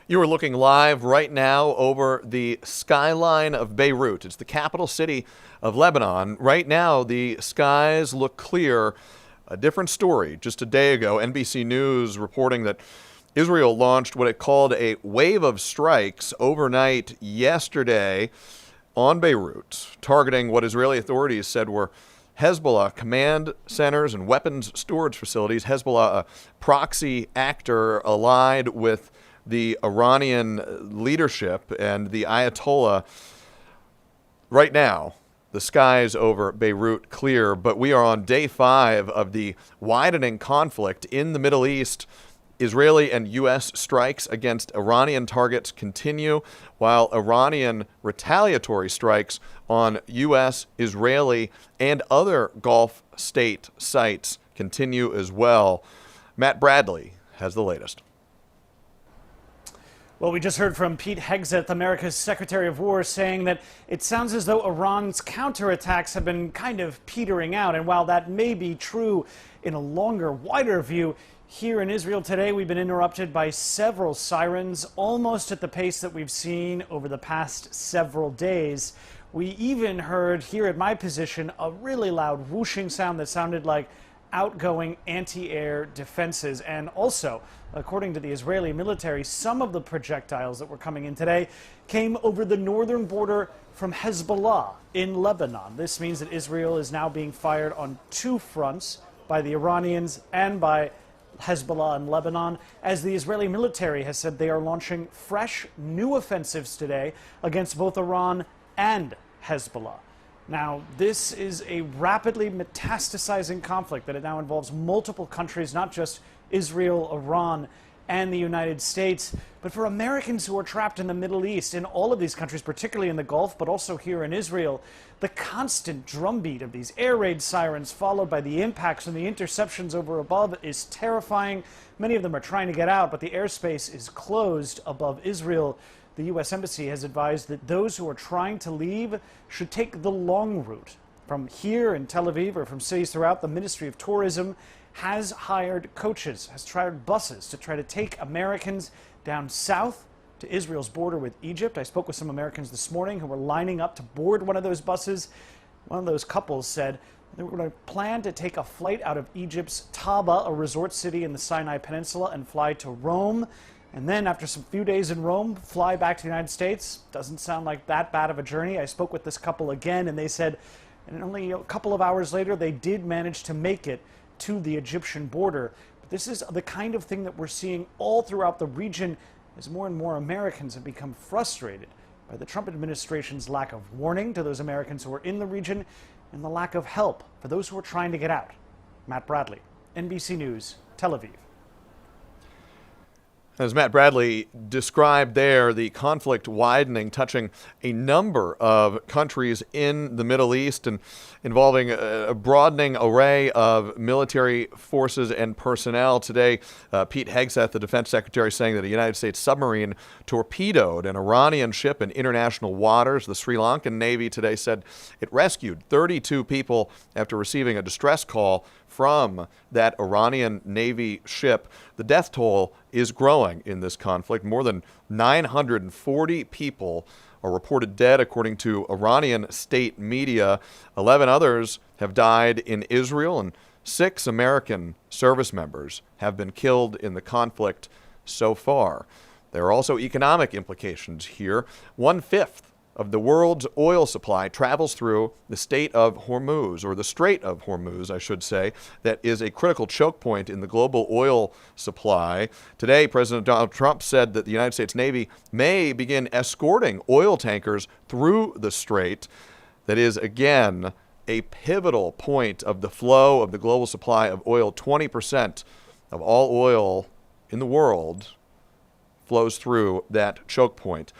You are looking live right now over the skyline of Beirut. It's the capital city of Lebanon. Right now, the skies look clear. A different story. Just a day ago, NBC News reporting that Israel launched what it called a wave of strikes overnight yesterday on Beirut, targeting what Israeli authorities said were Hezbollah command centers and weapons storage facilities. Hezbollah, a proxy actor allied with the Iranian leadership and the Ayatollah. Right now, the skies over Beirut clear, but we are on day 5 of the widening conflict in the Middle East. Israeli and U.S. strikes against Iranian targets continue, while Iranian retaliatory strikes on U.S., Israeli, and other Gulf state sites continue as well. Matt Bradley has the latest. Well, we just heard from Pete Hegseth, America's Secretary of War, saying that it sounds as though Iran's counterattacks have been kind of petering out. And while that may be true in a longer, wider view, here in Israel today, we've been interrupted by several sirens, almost at the pace that we've seen over the past several days. We even heard here at my position a really loud whooshing sound that sounded like outgoing anti-air defenses. And also, according to the Israeli military, some of the projectiles that were coming in today came over the northern border from Hezbollah in Lebanon. This means that Israel is now being fired on 2 fronts, by the Iranians and by Hezbollah in Lebanon, as the Israeli military has said they are launching fresh new offensives today against both Iran and Hezbollah. Now, this is a rapidly metastasizing conflict that it now involves multiple countries, not just Israel, Iran, and the United States. But for Americans who are trapped in the Middle East, in all of these countries, particularly in the Gulf, but also here in Israel, the constant drumbeat of these air raid sirens, followed by the impacts and the interceptions over above, is terrifying. Many of them are trying to get out, but the airspace is closed above Israel. The U.S. Embassy has advised that those who are trying to leave should take the long route. From here in Tel Aviv or from cities throughout, the Ministry of Tourism has hired coaches, has tried buses to try to take Americans down south to Israel's border with Egypt. I spoke with some Americans this morning who were lining up to board one of those buses. One of those couples said they were going to plan to take a flight out of Egypt's Taba, a resort city in the Sinai Peninsula, and fly to Rome. And then after some few days in Rome, fly back to the United States. Doesn't sound like that bad of a journey. I spoke with this couple again, and they said, and only a couple of hours later, they did manage to make it to the Egyptian border. But this is the kind of thing that we're seeing all throughout the region as more and more Americans have become frustrated by the Trump administration's lack of warning to those Americans who are in the region and the lack of help for those who are trying to get out. Matt Bradley, NBC News, Tel Aviv. As Matt Bradley described there, the conflict widening, touching a number of countries in the Middle East and involving a broadening array of military forces and personnel. Today, Pete Hegseth, the defense secretary, saying that a United States submarine torpedoed an Iranian ship in international waters. The Sri Lankan Navy today said it rescued 32 people after receiving a distress call from that Iranian Navy ship. The death toll is growing in this conflict. More than 940 people are reported dead, according to Iranian state media. 11 others have died in Israel, and 6 American service members have been killed in the conflict so far. There are also economic implications here. 1/5 of the world's oil supply travels through the state of Hormuz, or the Strait of Hormuz, I should say, that is a critical choke point in the global oil supply. Today, President Donald Trump said that the United States Navy may begin escorting oil tankers through the strait. That is, again, a pivotal point of the flow of the global supply of oil. 20% of all oil in the world flows through that choke point.